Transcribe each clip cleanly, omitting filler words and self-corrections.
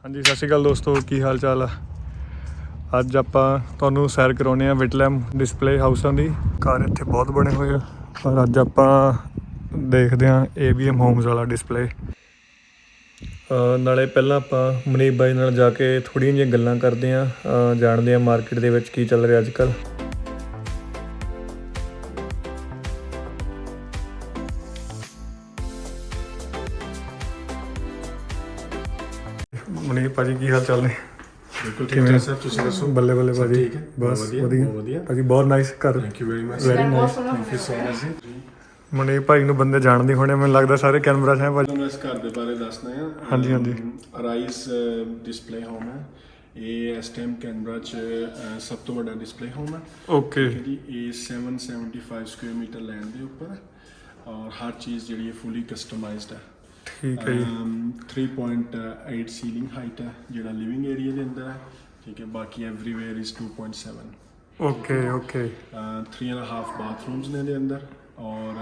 ਹਾਂਜੀ ਸਤਿ ਸ਼੍ਰੀ ਅਕਾਲ ਦੋਸਤੋ, ਕੀ ਹਾਲ ਚਾਲ ਆ। ਅੱਜ ਆਪਾਂ ਤੁਹਾਨੂੰ ਸੈਰ ਕਰਾਉਂਦੇ ਹਾਂ ਵਿਟਲੈਮ ਡਿਸਪਲੇ ਹਾਊਸਾਂ ਦੀ। ਘਰ ਇੱਥੇ ਬਹੁਤ ਬਣੇ ਹੋਏ ਆ, ਪਰ ਅੱਜ ਆਪਾਂ ਦੇਖਦੇ ਹਾਂ ABM ਹੋਮਸ ਵਾਲਾ ਡਿਸਪਲੇ। ਨਾਲੇ ਪਹਿਲਾਂ ਆਪਾਂ ਮਨੀਪ ਬਾਈ ਨਾਲ ਜਾ ਕੇ ਥੋੜ੍ਹੀਆਂ ਜਿਹੀਆਂ ਗੱਲਾਂ ਕਰਦੇ ਹਾਂ, ਜਾਣਦੇ ਹਾਂ ਮਾਰਕੀਟ ਦੇ ਵਿੱਚ ਕੀ ਚੱਲ ਰਿਹਾ ਅੱਜ ਕੱਲ੍ਹ। ਮਨੀਪ ਭਾਜੀ ਕੀ ਹਾਲ ਚਾਲ ਨੇ? ਬਿਲਕੁਲ ਠੀਕ ਹੈ ਸਰ, ਤੁਸੀਂ ਦੱਸੋ? ਬੱਲੇ ਬੱਲੇ ਭਾਜੀ, ਠੀਕ ਹੈ, ਬਸ ਵਧੀਆ ਭਾਜੀ, ਬਹੁਤ ਨਾਈਸ ਘਰ। Thank you very much, very nice, thank you so much. ਮਨੀਪ ਭਾਈ ਨੂੰ ਬੰਦੇ ਜਾਣਦੇ ਹੋਣੇ, ਮੈਨੂੰ ਲੱਗਦਾ ਸਾਰੇ ਕੈਨਬਰਾ 'ਚ ਹੈ ਭਾਜੀ। ਤੁਹਾਨੂੰ ਇਸ ਘਰ ਦੇ ਬਾਰੇ ਦੱਸਦੇ ਹਾਂ। ਹਾਂਜੀ ਹਾਂਜੀ। ਰਾਈਸ ਡਿਸਪਲੇ ਹੋਮ ਹੈ ਇਹ, ਇਸ ਟਾਈਮ ਕੈਨਬਰਾ 'ਚ ਸਭ ਤੋਂ ਵੱਡਾ ਡਿਸਪਲੇ ਹੋਮ ਹੈ। ਓਕੇ ਜੀ, ਇਹ 775 ਸਕੁਅਰ ਮੀਟਰ ਲੈਂਡ ਦੇ ਉੱਪਰ ਹੈ ਔਰ ਹਰ ਚੀਜ਼ ਜਿਹੜੀ ਹੈ ਫੁੱਲੀ ਕਸਟਮਾਈਜ਼ਡ ਹੈ। ਠੀਕ ਹੈ ਜੀ। 3.8 ਸੀਲਿੰਗ ਹਾਈਟ ਹੈ ਜਿਹੜਾ ਲਿਵਿੰਗ ਏਰੀਆ ਦੇ ਅੰਦਰ ਹੈ, ਠੀਕ ਹੈ। ਬਾਕੀ everywhere is 2.7। Okay okay. 3.5 bathrooms ਨੇ ਇਹਦੇ ਅੰਦਰ ਔਰ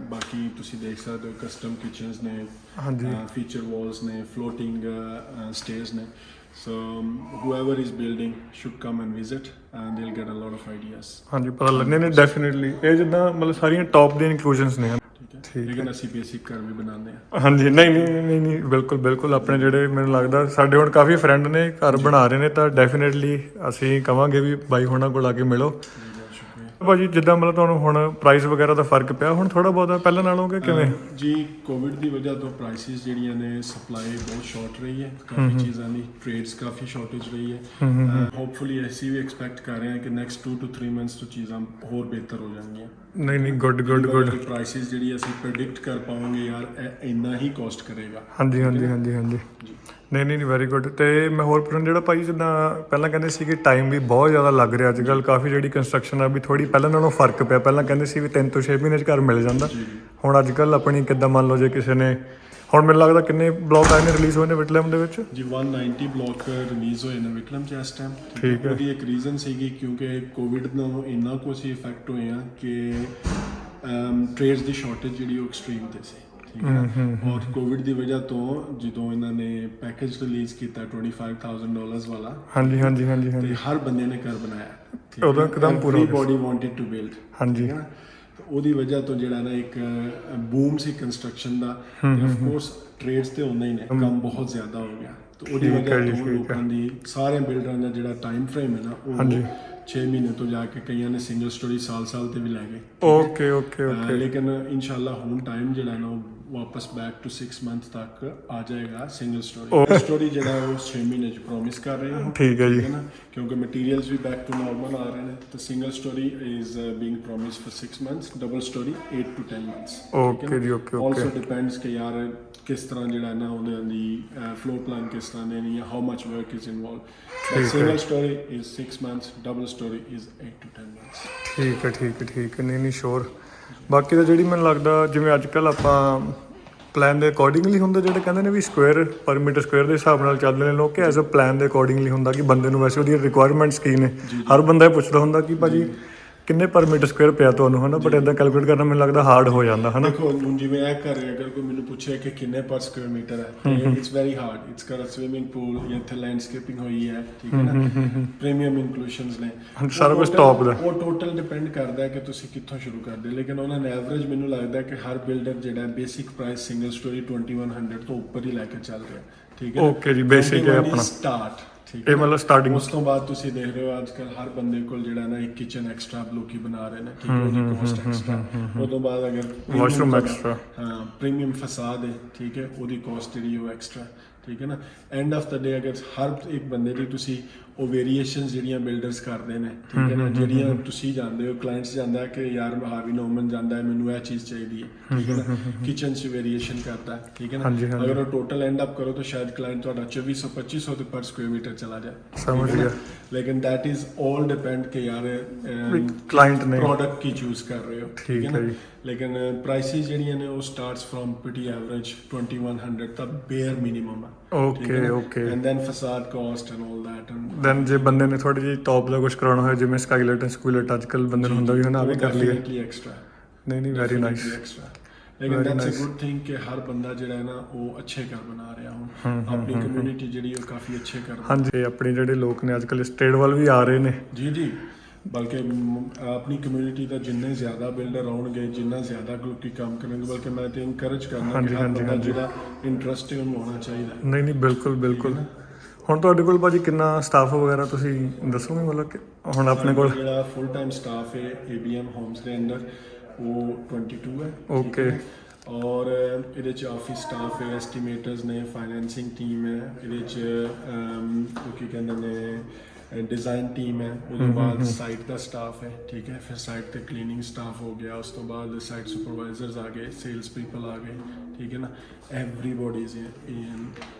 ਬਾਕੀ ਤੁਸੀਂ ਦੇਖ ਸਕਦੇ ਹੋ ਕਸਟਮ ਕਿਚਨਸ ਨੇ, ਹਾਂਜੀ ਫੀਚਰ ਵਾਲਸ ਨੇ, ਫਲੋਟਿੰਗ ਸਟੇਅਰਸ ਨੇ। So whoever is building should come and visit and they'll get a lot of ideas. ਹਾਂਜੀ ਪਤਾ ਲੱਗਣੇ ਨੇ ਡੈਫੀਨਿਟਲੀ। ਇਹ ਜਿੱਦਾਂ ਮਤਲਬ ਸਾਰੀਆਂ ਟੌਪ ਦੀਆਂ ਇਨਕਲੂਜਨਸ ਨੇ। ਠੀਕ ਹੈ, ਲੇਕਿਨ ਅਸੀਂ ਬੇਸਿਕ ਘਰ ਵੀ ਬਣਾਉਂਦੇ ਹਾਂ। ਹਾਂਜੀ ਨਹੀਂ ਬਿਲਕੁਲ ਬਿਲਕੁਲ। ਆਪਣੇ ਜਿਹੜੇ ਮੈਨੂੰ ਲੱਗਦਾ ਸਾਡੇ ਹੁਣ ਕਾਫੀ ਫਰੈਂਡ ਨੇ ਘਰ ਬਣਾ ਰਹੇ ਨੇ, ਤਾਂ ਡੈਫੀਨਿਟਲੀ ਅਸੀਂ ਕਵਾਂਗੇ ਵੀ ਬਾਈ ਹੋਣਾ ਕੋਲ ਆ ਕੇ ਮਿਲੋ। ਭਾਜੀ ਜਿੱਦਾਂ ਮਤਲਬ ਤੁਹਾਨੂੰ ਹੁਣ ਪ੍ਰਾਈਸ ਵਗੈਰਾ ਦਾ ਫਰਕ ਪਿਆ ਹੁਣ ਥੋੜਾ ਬਹੁਤਾ ਪਹਿਲਾਂ ਨਾਲੋਂ ਕਿ ਕਿਵੇਂ? ਜੀ ਕੋਵਿਡ ਦੀ ਵਜ੍ਹਾ ਤੋਂ ਪ੍ਰਾਈਸਿਸ ਜਿਹੜੀਆਂ ਨੇ, ਸਪਲਾਈ ਬਹੁਤ ਸ਼ਾਰਟ ਰਹੀ ਹੈ ਕਾਫੀ ਚੀਜ਼ਾਂ ਦੀ, ਟ੍ਰੇਡਸ ਕਾਫੀ ਸ਼ਾਰਟੇਜ ਰਹੀ ਹੈ। ਹੋਪਫੁਲੀ ਅਸੀਂ ਵੀ ਐਕਸਪੈਕਟ ਕਰ ਰਹੇ ਹਾਂ ਕਿ ਨੈਕਸਟ 2 to 3 ਮੰਥਸ ਤੋਂ ਚੀਜ਼ਾਂ ਹੋਰ ਬਿਹਤਰ ਹੋ ਜਾਣਗੀਆਂ। ਨਹੀਂ ਗੁੱਡ। ਪ੍ਰਾਈਸਿਸ ਜਿਹੜੀ ਅਸੀਂ ਪ੍ਰੈਡਿਕਟ ਕਰ ਪਾਵਾਂਗੇ ਯਾਰ ਇੰਨਾ ਹੀ ਕੋਸਟ ਕਰੇਗਾ। ਹਾਂਜੀ ਨਹੀਂ ਵੈਰੀ ਗੁੱਡ। ਤੇ ਮੈਂ ਹੋਰ ਪੁੱਛਣਾ ਜਿਹੜਾ ਭਾਈ ਜਿੱਦਾਂ ਪਹਿਲਾਂ ਕਹਿੰਦੇ ਸੀ ਕਿ ਟਾਈਮ ਵੀ ਬਹੁਤ ਜ਼ਿਆਦਾ ਲੱਗ ਰਿਹਾ ਅੱਜ ਕੱਲ੍ਹ, ਕਾਫੀ ਜਿਹੜੀ ਕੰਸਟਰਕਸ਼ਨ ਆ ਵੀ ਥੋੜੀ ਪਹਿਲਾਂ ਨਾਲੋਂ ਫਰਕ ਪਿਆ। ਪਹਿਲਾਂ ਕਹਿੰਦੇ ਸੀ ਵੀ 3 ਤੋਂ 6 ਮਹੀਨੇ 'ਚ ਘਰ ਮਿਲ ਜਾਂਦਾ, ਹੁਣ ਅੱਜ ਕੱਲ੍ਹ ਆਪਣੀ ਕਿੱਦਾਂ ਮੰਨ ਲਓ ਜੇ ਕਿਸੇ ਨੇ ਹੁਣ ਮੈਨੂੰ ਲੱਗਦਾ ਕਿੰਨੇ ਬਲੋਕ ਆਏ ਨੇ ਰਿਲੀਜ਼ ਹੋਏ ਨੇ ਵਿਟਲੈਮ ਦੇ ਵਿੱਚ? ਜੀ 190 ਬਲੋਕ ਰਿਲੀਜ਼ ਹੋਏ ਨੇ ਵਿਟਲੈਮ 'ਚ ਇਸ ਟਾਈਮ। ਠੀਕ ਹੈ। ਉਹਦੀ ਇੱਕ ਰੀਜ਼ਨ ਸੀਗੀ ਕਿਉਂਕਿ ਕੋਵਿਡ ਨਾਲ ਇੰਨਾ ਕੁਛ ਇਫੈਕਟ ਹੋਏ ਆ ਕਿ ਟ੍ਰੇਡਸ ਦੀ ਸ਼ਾਰਟੇਜ ਜਿਹੜੀ ਉਹ ਐਕਸਟ੍ਰੀਮ ਤੇ ਸੀ, ਠੀਕ ਹੈ। ਔਰ ਕੋਵਿਡ ਦੀ ਵਜ੍ਹਾ ਤੋਂ ਜਦੋਂ ਇਹਨਾਂ ਨੇ ਪੈਕੇਜ ਰਿਲੀਜ਼ ਕੀਤਾ $25,000 ਵਾਲਾ, ਹਾਂਜੀ ਤੇ ਹਰ ਬੰਦੇ ਨੇ ਘਰ ਬਣਾਇਆ, ਉਦੋਂ ਇੱਕਦਮ ਪੂਰਾ ਐਵਰੀਬਾਡੀ ਵਾਂਟਡ ਟੂ ਬਿਲਡ। ਹਾਂਜੀ ਉਹਦੀ ਵਜ੍ਹਾ ਤੋਂ ਜਿਹੜਾ ਨਾ ਇੱਕ ਬੂਮ ਸੀ ਕੰਸਟਰਕਸ਼ਨ ਦਾ, ਤੇ ਆਫ ਕੋਰਸ ਟ੍ਰੇਡਸ ਤੇ ਹੁੰਦਾ ਹੀ ਨੇ, ਕੰਮ ਬਹੁਤ ਜ਼ਿਆਦਾ ਹੋ ਗਿਆ। ਤੇ ਉਹਦੀ ਵਜ੍ਹਾ ਤੋਂ ਲੋਕਾਂ ਦੀ, ਸਾਰੇ ਬਿਲਡਰਾਂ ਦਾ ਜਿਹੜਾ ਟਾਈਮ ਫਰੇਮ ਹੈ ਨਾ, ਉਹ 6 ਮਹੀਨੇ ਤੋਂ ਜਾ ਕੇ ਕਈਆਂ ਨੇ ਸਿੰਗਲ ਸਟੋਰੀ ਸਾਲ ਤੇ ਵੀ ਲੈ ਗਏ। ਓਕੇ। ਲੇਕਿਨ ਇਨਸ਼ਾਅੱਲਾ ਹੁਣ ਟਾਈਮ ਜਿਹੜਾ ਨਾ ਉਹ ਵਾਪਸ ਬੈਕ ਟੂ 6 ਮੰਥ ਤੱਕ ਆ ਜਾਏਗਾ। ਸਿੰਗਲ ਸਟੋਰੀ ਜਿਹੜਾ ਉਹ 6 ਮਹੀਨੇ 'ਚ ਪ੍ਰੋਮਿਸ ਕਰ ਰਹੇ ਹਾਂ। ਠੀਕ ਹੈ ਜੀ, ਨਾ, ਕਿਉਂਕਿ ਮਟੀਰੀਅਲਸ ਵੀ ਬੈਕ ਟੂ ਨਾਰਮਲ ਆ ਰਹੇ ਨੇ। ਤਾਂ single story is being promise for 6 months, double story 8 to 10 months. Okay ਜੀ ਓਕੇ। ਆਲਸੋ ਡਿਪੈਂਡਸ ਕਿ ਯਾਰ ਕਿਸ ਤਰ੍ਹਾਂ ਜਿਹੜਾ ਨਾ ਉਹਨਾਂ ਦੀ ਫਲੋਰ ਪਲਾਨ ਕਿਸ ਤਰ੍ਹਾਂ ਦੇ ਨੇ, ਜਾਂ how much work is involve. Single story is 6 months, double story is 8 to 10 months. ਠੀਕ ਹੈ। ਨਹੀਂ ਸ਼ੋਰ। ਬਾਕੀ ਤਾਂ ਜਿਹੜੀ ਮੈਨੂੰ ਲੱਗਦਾ ਜਿਵੇਂ ਅੱਜ ਕੱਲ੍ਹ ਆਪਾਂ ਪਲਾਨ ਦੇ ਅਕੋਰਡਿੰਗਲੀ ਹੁੰਦਾ, ਜਿਹੜੇ ਕਹਿੰਦੇ ਨੇ ਵੀ ਸਕੁਅਰ ਪਰ ਮੀਟਰ ਸਕੁਅਰ ਦੇ ਹਿਸਾਬ ਨਾਲ ਚੱਲਦੇ ਨੇ ਲੋਕ, ਐਜ਼ ਅ ਪਲਾਨ ਦੇ ਅਕੋਰਡਿੰਗਲੀ ਹੁੰਦਾ ਕਿ ਬੰਦੇ ਨੂੰ ਵੈਸੇ ਉਹਦੀ ਰਿਕੁਆਇਰਮੈਂਟਸ ਕੀ ਨੇ। ਹਰ ਬੰਦਾ ਇਹ ਪੁੱਛਦਾ ਹੁੰਦਾ ਕਿ ਭਾਜੀ ਕਿੰਨੇ ਪਰ ਮੀਟਰ ਸਕੁਅਰ ਪਿਆ ਤੁਹਾਨੂੰ, ਹੈ ਨਾ, ਬਟ ਇੱਦਾਂ ਕੈਲਕੂਲੇਟ ਕਰਨਾ ਮੈਨੂੰ ਲੱਗਦਾ ਹਾਰਡ ਹੋ ਜਾਂਦਾ, ਹੈ ਨਾ। ਦੇਖੋ ਹੁਣ ਜਿਵੇਂ ਇਹ ਕਰ ਰਿਹਾ, ਅਗਰ ਕੋਈ ਮੈਨੂੰ ਪੁੱਛੇ ਕਿ ਕਿੰਨੇ ਪਰ ਸਕੁਅਰ ਮੀਟਰ ਹੈ, it's very hard. It's got a swimming pool, ਇੱਥੇ ਲੈਂਡਸਕੇਪਿੰਗ ਹੋਈ ਹੈ, ਠੀਕ ਹੈ ਨਾ, ਪ੍ਰੀਮੀਅਮ ਇਨਕਲੂਸ਼ਨਸ ਨੇ, ਸਾਰਾ ਕੁਝ ਟੌਪ ਦਾ। ਉਹ ਟੋਟਲ ਡਿਪੈਂਡ ਕਰਦਾ ਹੈ ਕਿ ਤੁਸੀਂ ਕਿੱਥੋਂ ਸ਼ੁਰੂ ਕਰਦੇ। ਲੇਕਿਨ ਉਹਨਾਂ ਨੇ ਐਵਰੇਜ ਮੈਨੂੰ ਲੱਗਦਾ ਕਿ ਹਰ ਬਿਲਡਰ ਜਿਹੜਾ ਬੇਸਿਕ ਪ੍ਰਾਈਸ ਸਿੰਗਲ ਸਟੋਰੀ 2100 ਤੋਂ ਉੱਪਰ ਹੀ ਲੈ ਕੇ ਚੱਲ ਰਿਹਾ, ਠੀਕ ਹੈ। ਓਕੇ ਜੀ, ਬੇਸਿਕ ਹੈ ਆਪਣਾ ਸਟਾਰਟ, ਠੀਕ ਹੈ, ਮਤਲਬ ਸਟਾਰਟਿੰਗ। ਉਸ ਤੋਂ ਬਾਅਦ ਤੁਸੀਂ ਦੇਖ ਰਹੇ ਹੋ ਅੱਜ ਕੱਲ੍ਹ ਹਰ ਬੰਦੇ ਕੋਲ ਜਿਹੜਾ ਨਾ ਇੱਕ ਕਿਚਨ ਐਕਸਟਰਾ ਲੋਕੀ ਬਣਾ ਰਹੇ ਨੇ, ਠੀਕ ਹੈ, ਉਹਦੀ ਕੋਸਟ ਐਕਸਟਰਾ। ਉਹ ਤੋਂ ਬਾਅਦ ਅਗਰ ਵਾਸ਼ਰੂਮ ਐਕਸਟਰਾ, ਹਾਂ, ਪ੍ਰੀਮੀਅਮ ਫਸਾਦ ਹੈ, ਠੀਕ ਹੈ, ਉਹਦੀ ਕੋਸਟ ਜਿਹੜੀ ਉਹ ਐਕਸਟਰਾ, ਠੀਕ ਹੈ ਨਾ। ਐਂਡ ਆਫ ਦਾ ਡੇ ਅਗਰ ਹਰ ਇੱਕ ਬੰਦੇ ਦੀ ਤੁਸੀਂ ਉਹ ਵੇਰੀਏਸ਼ਨਸ ਜਿਹੜੀਆਂ ਬਿਲਡਰਸ ਕਰਦੇ ਨੇ, ਠੀਕ ਹੈ ਨਾ, ਜਿਹੜੀਆਂ ਤੁਸੀਂ ਜਾਣਦੇ ਹੋ, ਕਲਾਇੰਟਸ ਜਾਂਦਾ ਕਿ ਯਾਰ ਹਾਰਵੀ ਨੋਰਮਨ ਜਾਂਦਾ ਹੈ, ਮੈਨੂੰ ਇਹ ਚੀਜ਼ ਚਾਹੀਦੀ ਹੈ, ਠੀਕ ਹੈ ਨਾ, ਕਿਚਨ 'ਚ ਵੇਰੀਏਸ਼ਨ ਕਰਦਾ ਹੈ, ਠੀਕ ਹੈ ਨਾ। ਅਗਰ ਉਹ ਟੋਟਲ ਐਂਡ ਅਪ ਕਰੋ ਤਾਂ ਸ਼ਾਇਦ ਕਲਾਇੰਟ ਤੁਹਾਡਾ 2400-2500 ਦੇ ਪਰ ਸਕੁਅਰ ਮੀਟਰ ਚਲਾ ਜਾਏ, ਸਮਝ ਗਿਆ। ਲੇਕਿਨ ਦੈਟ ਇਜ਼ ਆਲ ਡਿਪੈਂਡ ਕਿ ਯਾਰ ਕਲਾਇੰਟ ਨੇ ਪ੍ਰੋਡਕਟ ਕੀ ਚੂਜ਼ ਕਰ ਰਹੇ ਹੋ, ਠੀਕ ਹੈ ਨਾ। ਲੇਕਿਨ ਪ੍ਰਾਈਸਿਸ ਜਿਹੜੀਆਂ ਨੇ ਉਹ ਸਟਾਰਟਸ ਫਰੋਮ ਪ੍ਰੀਟੀ ਐਵਰੇਜ 2100 ਤੱਕ ਬੇਅਰ ਮਿਨੀਮਮ ਹੈ। Okay. And then facade cost and all that. Then ਜੇ ਬੰਦੇ ਨੇ ਥੋੜੀ ਜਿਹੀ ਟੌਪ ਦਾ ਕੁਝ ਕਰਾਉਣਾ ਹੋਇਆ, ਜਿਵੇਂ ਸਕਾਈਲਾਈਟ ਸਕੂਲੇਟ ਅੱਜ ਕੱਲ੍ਹ ਬੰਦੇ ਨੂੰ ਹੁੰਦਾ ਵੀ ਹੈ ਨਾ, ਆ ਵੀ ਕਰ ਲਈਏ ਐਕਸਟਰਾ। ਨਹੀਂ ਵੈਰੀ ਨਾਈਸ। ਲੇਕਿਨ Very that's a nice. Good thing ਕਿ ਹਰ ਬੰਦਾ ਜਿਹੜਾ ਹੈ ਨਾ ਉਹ ਅੱਛੇ ਘਰ ਬਣਾ ਰਿਹਾ ਹੁਣ ਆਪਣੀ ਕਮਿਊਨਿਟੀ ਜਿਹੜੀ ਉਹ ਕਾਫੀ ਅੱਛੇ ਘਰ ਬਣਾ ਹਾਂਜੀ ਆਪਣੇ ਜਿਹੜੇ ਲੋਕ ਨੇ ਅੱਜ ਕੱਲ੍ਹ ਸਟੇਟ ਵੱਲ ਵੀ ਆ ਰਹੇ ਨੇ। ਜੀ ਜੀ ਬਲਕਿ ਆਪਣੀ ਕਮਿਊਨਿਟੀ ਦਾ ਜਿੰਨੇ ਜ਼ਿਆਦਾ ਬਿਲਡਰ ਆਉਣਗੇ ਜਿੰਨਾ ਜ਼ਿਆਦਾ ਲੋਕੀ ਕੰਮ ਕਰਨਗੇ ਬਲਕਿ ਮੈਂ ਤੇ ਇਨਕਰੇਜ ਕਰਨਾ ਕਿ ਹਾਂਜੀ, ਹਰ ਹਾਂਜੀ, ਬੰਦਾ ਹਾਂਜੀ। ਜਿਹੜਾ ਇੰਟਰਸਟ ਹੈ ਉਹਨੂੰ ਹੋਣਾ ਚਾਹੀਦਾ। ਨਹੀਂ ਨਹੀਂ ਬਿਲਕੁਲ ਠੀਕ ਹੈ ਬਿਲਕੁਲ। ਨਾ ਹੁਣ ਤੁਹਾਡੇ ਕੋਲ ਭਾਜੀ ਕਿੰਨਾ ਸਟਾਫ ਵਗੈਰਾ ਤੁਸੀਂ ਦੱਸੋਗੇ ਮਤਲਬ ਕਿ ਹੁਣ ਆਪਣੇ ਸਾਡੇ ਕੋਲ? ਕੋਲ ਜਿਹੜਾ ਫੁੱਲ ਟਾਈਮ ਸਟਾਫ ਹੈ ABM ਹੋਮਸ ਦੇ ਅੰਦਰ ਉਹ 22 ਹੈ ਠੀਕ ਓਕੇ। ਹੈ ਔਰ ਇਹਦੇ ਚ ਆਫਿਸ ਸਟਾਫ ਹੈ ਐਸਟੀਮੇਟਰਸ ਨੇ ਫਾਈਨੈਂਸਿੰਗ ਟੀਮ ਹੈ ਇਹਦੇ ਚ ਉਹ ਕੀ ਕਹਿੰਦੇ ਨੇ ਡਿਜ਼ਾਈਨ ਟੀਮ ਹੈ ਉਹਦੇ ਬਾਅਦ ਸਾਈਟ ਦਾ ਸਟਾਫ ਹੈ ਠੀਕ ਹੈ ਫਿਰ ਸਾਈਟ ਤੇ ਕਲੀਨਿੰਗ ਸਟਾਫ ਹੋ ਗਿਆ ਉਸ ਤੋਂ ਬਾਅਦ ਸਾਈਟ ਸੁਪਰਵਾਈਜ਼ਰਸ ਆ ਗਏ ਸੇਲਸ ਪੀਪਲ ਆ ਗਏ ਠੀਕ ਹੈ ਨਾ ਐਵਰੀਬਾਡੀ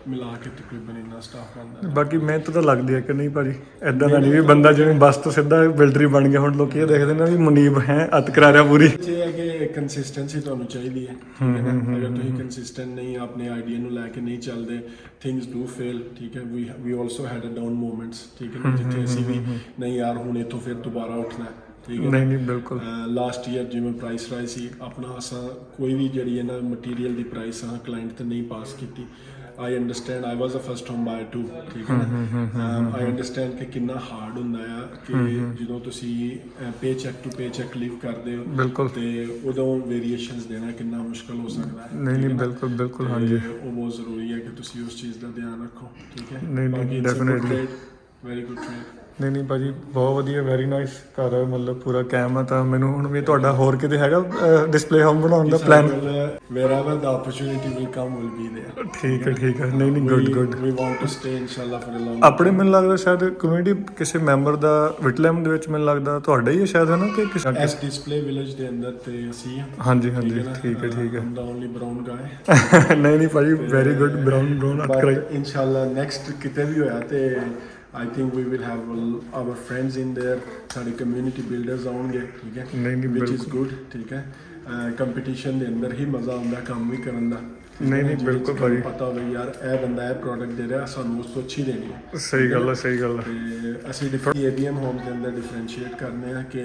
ਮਿਲਾ ਕੇ ਤਕਰੀਬਨ ਇੰਨਾ ਸਟਾਫ ਬਣਦਾ ਹੈ। ਬਾਕੀ ਮਿਹਨਤ ਤਾਂ ਲੱਗਦੀ ਹੈ ਕਿ ਨਹੀਂ ਭਾਜੀ? ਐਦਾਂ ਦਾ ਨਹੀਂ ਵੀ ਬੰਦਾ ਜਿਵੇਂ ਬੱਸ ਤੋਂ ਸਿੱਧਾ ਬਿਲਡਰ ਹੀ ਬਣ ਗਿਆ। ਹੁਣ ਲੋਕੀ ਇਹ ਦੇਖਦੇ ਨੇ ਵੀ ਮੁਨੀਬ ਹੈ ਅੱਤ ਕਰਾ ਰਿਹਾ ਪੂਰੀ। ਇਹ ਹੈ ਕਿ ਕੰਸਿਸਟੈਂਸੀ ਤੁਹਾਨੂੰ ਚਾਹੀਦੀ ਹੈ ਠੀਕ ਹੈ ਨਾ ਅਗਰ ਤੁਸੀਂ ਕੰਸਿਸਟੈਂਟ ਨਹੀਂ ਆਪਣੇ ਆਈਡੀਆ ਨੂੰ ਲੈ ਕੇ ਨਹੀਂ ਚੱਲਦੇ ਥਿੰਗਸ ਡੂ ਫੇਲ ਠੀਕ ਹੈ we also had a down moments ਠੀਕ ਹੈ ਨਾ ਜਿੱਥੇ ਅਸੀਂ ਵੀ ਨਹੀਂ ਯਾਰ ਹੁਣ ਇੱਥੋਂ ਫਿਰ ਦੁਬਾਰਾ ਉੱਠਣਾ ਹੈ, ਠੀਕ ਹੈ ਨਹੀਂ ਨਹੀਂ ਬਿਲਕੁਲ। ਲਾਸਟ ਈਅਰ ਜਿਵੇਂ ਪ੍ਰਾਈਸ ਰਾਈਜ਼ ਸੀ ਆਪਣਾ ਅਸਾਂ ਕੋਈ ਵੀ ਜਿਹੜੀ ਹੈ ਨਾ ਮਟੀਰੀਅਲ ਦੀ ਪ੍ਰਾਈਸ ਆ ਕਲਾਇੰਟ ਤੇ ਨਹੀਂ ਪਾਸ ਕੀਤੀ। I understand I was a first home buyer too ਠੀਕ ਹੈ ਨਾ ਆਈ ਅੰਡਰਸਟੈਂਡ ਕਿ ਕਿੰਨਾ ਹਾਰਡ ਹੁੰਦਾ ਆ ਕਿ ਜਦੋਂ ਤੁਸੀਂ ਪੇ ਚੈੱਕ ਟੂ ਪੇ ਚੈੱਕ ਲਿਵ ਕਰਦੇ ਹੋ ਬਿਲਕੁਲ। ਤੇ ਉਦੋਂ ਵੇਰੀਏਸ਼ਨਸ ਦੇਣਾ ਕਿੰਨਾ ਮੁਸ਼ਕਲ ਹੋ ਸਕਦਾ ਹੈ। ਨਹੀਂ ਨਹੀਂ ਬਿਲਕੁਲ ਬਿਲਕੁਲ ਹਾਂਜੀ। ਉਹ ਬਹੁਤ ਜ਼ਰੂਰੀ ਹੈ ਕਿ ਤੁਸੀਂ ਉਸ ਚੀਜ਼ ਦਾ ਧਿਆਨ ਰੱਖੋ ਠੀਕ ਹੈ ਨਹੀਂ, ਬਾਕੀ it's a good definitely। Trade very good trade. ਨਹੀਂ ਨਹੀਂ ਭਾਜੀ ਬਹੁਤ ਵਧੀਆ ਵੈਰੀ ਨਾਈਸ ਘਰ ਮਤਲਬ ਪੂਰਾ ਕੈਮ ਆ। ਤਾਂ ਮੈਨੂੰ ਹੁਣ ਵੀ ਤੁਹਾਡਾ ਹੋਰ ਕਿਤੇ ਹੈਗਾ ਡਿਸਪਲੇ ਹੋਮ ਬਣਾਉਣ ਦਾ plan? wherever the opportunity will come will be there ਠੀਕ ਹੈ ਠੀਕ ਹੈ। ਨਹੀਂ ਨਹੀਂ good good. we want to stay inshallah for a long ਆਪਣੇ ਮੈਨੂੰ ਲੱਗਦਾ ਸ਼ਾਇਦ ਕਮਿਊਨਿਟੀ ਕਿਸੇ ਮੈਂਬਰ ਦਾ ਵਿਟਲੈਮ ਦੇ ਵਿੱਚ ਮੈਨੂੰ ਲੱਗਦਾ ਤੁਹਾਡਾ ਹੀ ਹੈ ਸ਼ਾਇਦ ਹੈ ਨਾ ਕਿ ਕਿਸੇ? ਇਸ ਡਿਸਪਲੇ ਵਿਲੇਜ ਦੇ ਅੰਦਰ ਤੇ ਅਸੀਂ ਹਾਂ ਹਾਂਜੀ ਹਾਂਜੀ ਠੀਕ ਹੈ ਠੀਕ ਹੈ। I'm the only brown guy ਨਹੀਂ ਨਹੀਂ ਭਾਜੀ ਵੈਰੀ ਗੁੱਡ ਬਰਾਊਨ ਬਰਾਊਨ ਅੱਖ ਕਰਾਈ। but inshallah next ਕਿਤੇ ਵੀ ਹੋਇਆ ਤੇ I think we will have our friends in there ਸਾਡੀ community builders ਆਉਣਗੇ ਠੀਕ ਹੈ ਨਹੀਂ ਨਹੀਂ which is ਬਿਲਕੁਲ। good ਠੀਕ ਹੈ ਕੰਪੀਟੀਸ਼ਨ ਦੇ ਅੰਦਰ ਹੀ ਮਜ਼ਾ ਆਉਂਦਾ ਕੰਮ ਵੀ ਕਰਨ ਦਾ। ਨਹੀਂ ਨਹੀਂ ਬਿਲਕੁਲ ਭਾਜੀ ਪਤਾ ਹੋਵੇ ਯਾਰ ਇਹ ਬੰਦਾ ਇਹ ਪ੍ਰੋਡਕਟ ਦੇ ਰਿਹਾ ਸਾਨੂੰ ਉਸ ਤੋਂ ਅੱਛੀ ਦੇਣੀ ਹੈ। ਸਹੀ ਗੱਲ ਹੈ ਸਹੀ ਗੱਲ ਹੈ। ਤੇ ਅਸੀਂ ABM ਹੋਮਸ ਦੇ ਅੰਦਰ ਡਿਫਰੈਂਸ਼ੀਏਟ ਕਰਨੇ ਆ ਕਿ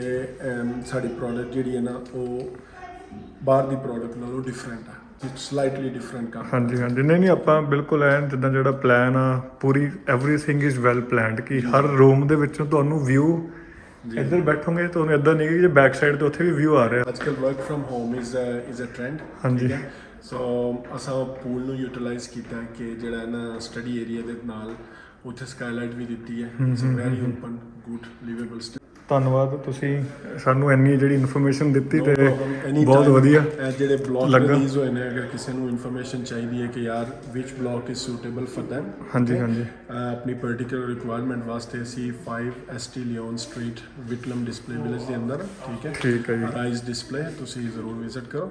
ਸਾਡੀ ਪ੍ਰੋਡਕਟ ਜਿਹੜੀ ਹੈ ਨਾ ਉਹ ਬਾਹਰ ਦੀ ਪ੍ਰੋਡਕਟ ਨਾਲੋਂ ਡਿਫਰੈਂਟ ਆ ਸਲਾਈਟਲੀ ਡਿਫਰੈਂਟ ਕੰਮ। ਹਾਂਜੀ ਹਾਂਜੀ ਨਹੀਂ ਨਹੀਂ ਆਪਾਂ ਬਿਲਕੁਲ ਐਨ ਜਿੱਦਾਂ ਜਿਹੜਾ ਪਲਾਨ ਆ ਪੂਰੀ ਐਵਰੀਥਿੰਗ ਇਜ਼ ਵੈਲ ਪਲਾਨਡ ਕਿ ਹਰ ਰੂਮ ਦੇ ਵਿੱਚੋਂ ਤੁਹਾਨੂੰ ਵਿਊ ਇੱਧਰ ਬੈਠੋਗੇ ਤੁਹਾਨੂੰ ਇਦਾਂ ਨਹੀਂ ਕਿ ਜੇ ਬੈਕ ਸਾਈਡ ਤੇ ਉੱਥੇ ਵੀ ਵਿਊ ਆ ਰਿਹਾ। ਅੱਜ ਕੱਲ੍ਹ work from home is a trend ਹਾਂਜੀ। ਸੋ ਅਸਾਂ ਪੂਲ ਨੂੰ ਯੂਟਿਲਾਈਜ਼ ਕੀਤਾ ਕਿ ਜਿਹੜਾ ਹੈ ਨਾ ਸਟੱਡੀ ਏਰੀਆ ਦੇ ਨਾਲ ਉੱਥੇ ਸਕਾਈਲਾਈਟ ਵੀ ਦਿੱਤੀ ਹੈ। It's very open good liveable. ਧੰਨਵਾਦ ਤੁਸੀਂ ਸਾਨੂੰ ਇੰਨੀ ਜਿਹੜੀ ਇਨਫੋਰਮੇਸ਼ਨ ਦਿੱਤੀ ਤੇ ਬਹੁਤ ਵਧੀਆ ਜਿਹੜੇ ਬਲੌਗ ਲੱਗਾ। ਰਿਲੀਜ਼ ਹੋਏ ਨੇ ਅਗਰ ਕਿਸੇ ਨੂੰ ਇਨਫੋਰਮੇਸ਼ਨ ਚਾਹੀਦੀ ਹੈ ਕਿ ਯਾਰ which block is suitable for them ਹਾਂਜੀ ਹਾਂਜੀ ਆਪਣੀ ਪਾਰਟਿਕੂਲਰ ਰਿਕੁਆਇਰਮੈਂਟ ਵਾਸਤੇ ਅਸੀਂ 5 ST Leon street Whitlam display village ਦੇ ਅੰਦਰ ਠੀਕ ਹੈ ਰਾਈਜ਼ ਡਿਸਪਲੇ ਤੁਸੀਂ ਜ਼ਰੂਰ ਵਿਜ਼ਿਟ ਕਰੋ।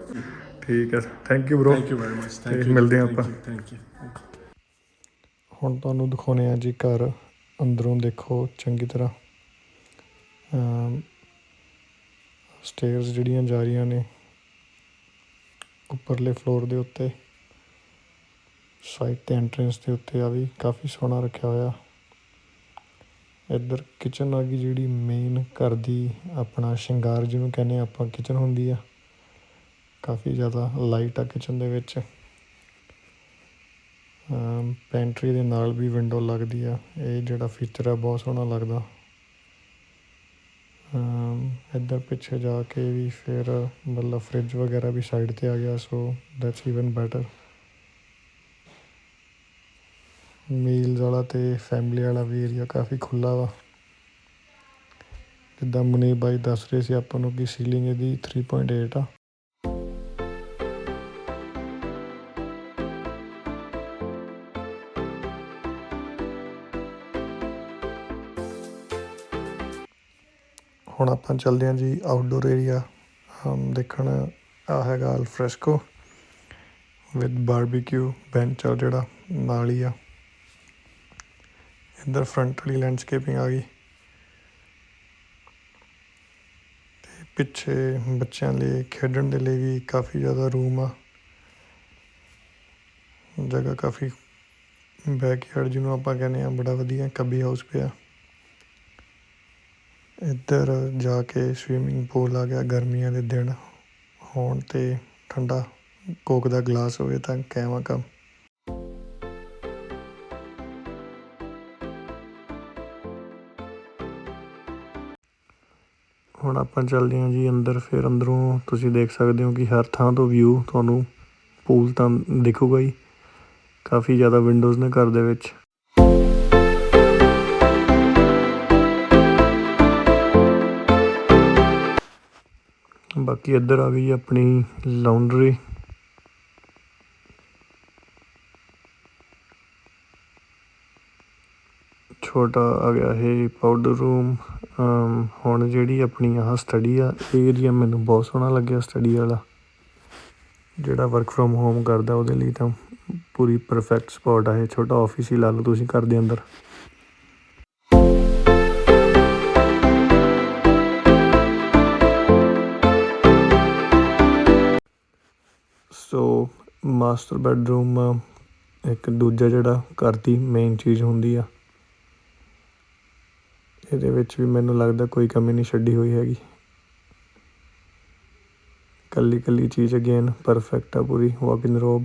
ਠੀਕ ਹੈ thank you bro. Thank you very much thank ਤੇ ਯੂ ਮਿਲਦੇ ਹਾਂ ਆਪਾਂ। Thank you. ਹੁਣ ਤੁਹਾਨੂੰ ਦਿਖਾਉਂਦੇ ਆ ਜੀ ਘਰ ਅੰਦਰੋਂ ਦੇਖੋ ਚੰਗੀ ਤਰ੍ਹਾਂ ਸਟੇਅਰਸ ਜਿਹੜੀਆਂ ਜਾ ਰਹੀਆਂ ਨੇ ਉੱਪਰਲੇ ਫਲੋਰ ਦੇ ਉੱਤੇ ਸਾਈਡ ਤੇ ਐਂਟਰੈਂਸ ਦੇ ਉੱਤੇ ਆ ਵੀ ਕਾਫੀ ਸੋਹਣਾ ਰੱਖਿਆ ਹੋਇਆ। ਇੱਧਰ ਕਿਚਨ ਆ ਗਈ ਜਿਹੜੀ ਮੇਨ ਘਰ ਦੀ ਆਪਣਾ ਸ਼ਿੰਗਾਰ ਜਿਹਨੂੰ ਕਹਿੰਦੇ ਆਪਾਂ ਕਿਚਨ ਹੁੰਦੀ ਆ। ਕਾਫੀ ਜ਼ਿਆਦਾ ਲਾਈਟ ਆ ਕਿਚਨ ਦੇ ਵਿੱਚ। ਪੈਂਟਰੀ ਦੇ ਨਾਲ ਵੀ ਵਿੰਡੋ ਲੱਗਦੀ ਆ। ਇਹ ਜਿਹੜਾ ਫੀਚਰ ਆ ਬਹੁਤ ਸੋਹਣਾ ਲੱਗਦਾ। ਇੱਧਰ ਪਿੱਛੇ ਜਾ ਕੇ ਵੀ ਫਿਰ ਮਤਲਬ ਫਰਿੱਜ ਵਗੈਰਾ ਵੀ ਸਾਈਡ 'ਤੇ ਆ ਗਿਆ so that's even better. Meals ਵਾਲਾ ਅਤੇ ਫੈਮਿਲੀ ਵਾਲਾ ਵੀ ਏਰੀਆ ਕਾਫੀ ਖੁੱਲ੍ਹਾ ਵਾ। ਜਿੱਦਾਂ ਮੁਨੀਬ ਬਾਈ ਦੱਸ ਰਹੇ ਸੀ ਆਪਾਂ ਨੂੰ ਕਿ ਸੀਲਿੰਗ ਇਹਦੀ 3.8 ਆ। ਹੁਣ ਆਪਾਂ ਚੱਲਦੇ ਹਾਂ ਜੀ ਆਊਟਡੋਰ ਏਰੀਆ ਦੇਖਣ। ਆ ਹੈਗਾ ਅਲਫਰੈਸਕੋ ਵਿਦ ਬਾਰਬੀਕਿਊ ਬੈਂਚ ਆ ਜਿਹੜਾ ਨਾਲ ਹੀ ਆ। ਇੱਧਰ ਫਰੰਟ ਵਾਲੀ ਲੈਂਡਸਕੇਪਿੰਗ ਆ ਗਈ ਅਤੇ ਪਿੱਛੇ ਬੱਚਿਆਂ ਲਈ ਖੇਡਣ ਦੇ ਲਈ ਵੀ ਕਾਫੀ ਜ਼ਿਆਦਾ ਰੂਮ ਆ। ਜਗ੍ਹਾ ਕਾਫੀ ਬੈਕਯਾਰਡ ਜਿਹਨੂੰ ਆਪਾਂ ਕਹਿੰਦੇ ਹਾਂ ਬੜਾ ਵਧੀਆ ਕਬੀ ਹਾਊਸ ਪਿਆ। ਇੱਧਰ ਜਾ ਕੇ ਸਵੀਮਿੰਗ ਪੂਲ ਆ ਗਿਆ। ਗਰਮੀਆਂ ਦੇ ਦਿਨ ਹੋਣ 'ਤੇ ਠੰਡਾ ਕੋਕ ਦਾ ਗਲਾਸ ਹੋਵੇ ਤਾਂ ਕਹਿਵਾਂ ਕੰਮ। ਹੁਣ ਆਪਾਂ ਚੱਲਦੇ ਹਾਂ ਜੀ ਅੰਦਰ। ਫਿਰ ਅੰਦਰੋਂ ਤੁਸੀਂ ਦੇਖ ਸਕਦੇ ਹੋ ਕਿ ਹਰ ਥਾਂ ਤੋਂ ਵਿਊ ਤੁਹਾਨੂੰ ਪੂਲ ਤਾਂ ਦਿਖੂਗਾ ਹੀ। ਕਾਫੀ ਜ਼ਿਆਦਾ ਵਿੰਡੋਜ਼ ਨੇ ਘਰ ਦੇ ਵਿੱਚ। ਬਾਕੀ ਇੱਧਰ ਆ ਗਈ ਆਪਣੀ ਲਾਉਂਡਰੀ। ਛੋਟਾ ਆ ਗਿਆ ਇਹ ਪਾਊਡਰ ਰੂਮ। ਹੁਣ ਜਿਹੜੀ ਆਪਣੀ ਆਹ ਸਟੱਡੀ ਆ, ਇਹ ਏਰੀਆ ਮੈਨੂੰ ਬਹੁਤ ਸੋਹਣਾ ਲੱਗਿਆ। ਸਟੱਡੀ ਵਾਲਾ ਜਿਹੜਾ ਵਰਕ ਫਰੋਮ ਹੋਮ ਕਰਦਾ ਉਹਦੇ ਲਈ ਤਾਂ ਪੂਰੀ ਪਰਫੈਕਟ ਸਪੋਟ ਆ ਇਹ। ਛੋਟਾ ਆਫਿਸ ਹੀ ਲਾ ਲਓ ਤੁਸੀਂ ਘਰ ਦੇ ਅੰਦਰ। ਸੋ ਮਾਸਟਰ ਬੈਡਰੂਮ ਇੱਕ ਦੂਜਾ ਜਿਹੜਾ ਘਰ ਦੀ ਮੇਨ ਚੀਜ਼ ਹੁੰਦੀ ਆ, ਇਹਦੇ ਵਿੱਚ ਵੀ ਮੈਨੂੰ ਲੱਗਦਾ ਕੋਈ ਕਮੀ ਨਹੀਂ ਛੱਡੀ ਹੋਈ ਹੈਗੀ। ਇਕੱਲੀ ਚੀਜ਼ ਅਗੇਨ ਪਰਫੈਕਟ ਆ ਪੂਰੀ। ਵਾਕ ਇਨ ਰੋਬ,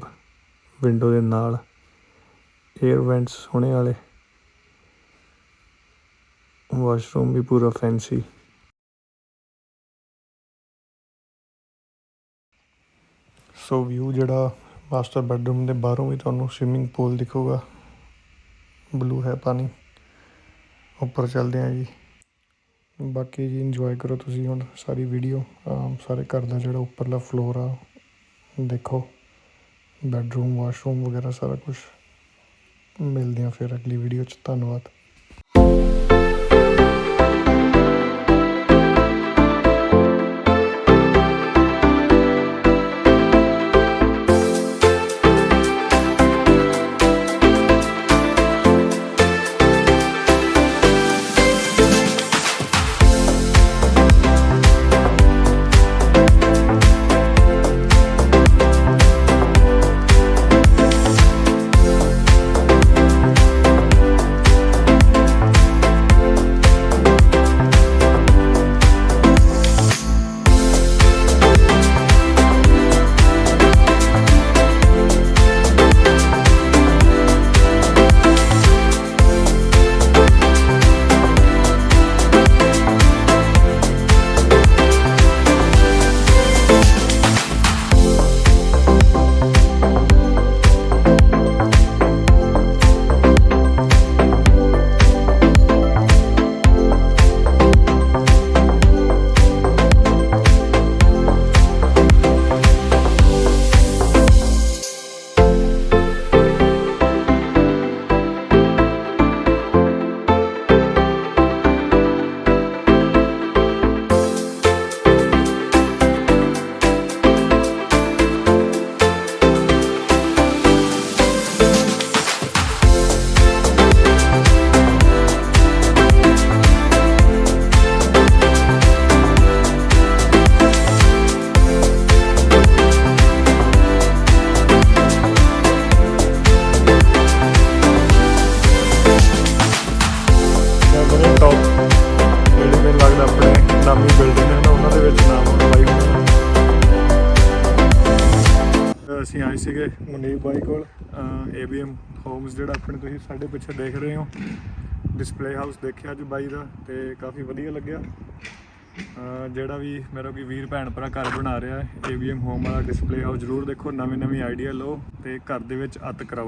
ਵਿੰਡੋ ਦੇ ਨਾਲ ਏਅਰ ਵੈਂਟਸ ਸੋਹਣੇ ਵਾਲੇ, ਵਾਸ਼ਰੂਮ ਵੀ ਪੂਰਾ ਫੈਂਸੀ। ਸੋ ਵਿਊ ਜਿਹੜਾ ਮਾਸਟਰ ਬੈਡਰੂਮ ਦੇ ਬਾਹਰੋਂ ਵੀ ਤੁਹਾਨੂੰ ਸਵਿਮਿੰਗ ਪੂਲ ਦਿਖੂਗਾ। ਬਲੂ ਹੈ ਪਾਣੀ। ਉੱਪਰ ਚੱਲਦੇ ਹਾਂ ਜੀ। ਬਾਕੀ ਜੀ ਇੰਜੋਏ ਕਰੋ ਤੁਸੀਂ ਹੁਣ ਸਾਰੀ ਵੀਡੀਓ। ਸਾਰੇ ਘਰ ਦਾ ਜਿਹੜਾ ਉੱਪਰਲਾ ਫਲੋਰ ਆ ਦੇਖੋ, ਬੈਡਰੂਮ, ਵਾਸ਼ਰੂਮ ਵਗੈਰਾ ਸਾਰਾ ਕੁਛ। ਮਿਲਦੇ ਹਾਂ ਫਿਰ ਅਗਲੀ ਵੀਡੀਓ 'ਚ। ਧੰਨਵਾਦ। ਅਸੀਂ ਆਏ ਸੀਗੇ ਮਨੀਪ ਬਾਈ ਕੋਲ। ABM ਹੋਮਸ ਜਿਹੜਾ ਆਪਣੇ ਤੁਸੀਂ ਸਾਡੇ ਪਿੱਛੇ ਦੇਖ ਰਹੇ ਹੋ, ਡਿਸਪਲੇ ਹਾਊਸ ਦੇਖਿਆ ਅੱਜ ਬਾਈ ਦਾ ਤੇ ਕਾਫੀ ਵਧੀਆ ਲੱਗਿਆ। ਜਿਹੜਾ ਵੀ ਮੇਰਾ ਕੋਈ ਵੀਰ ਭੈਣ ਭਰਾ ਘਰ ਬਣਾ ਰਿਹਾ ABM ਹੋਮ ਵਾਲਾ ਡਿਸਪਲੇ ਹਾਊਸ ਜ਼ਰੂਰ ਦੇਖੋ। ਨਵੇਂ ਆਈਡੀਆ ਲਓ ਤੇ ਘਰ ਦੇ ਵਿੱਚ ਅੱਤ ਕਰਾਓ।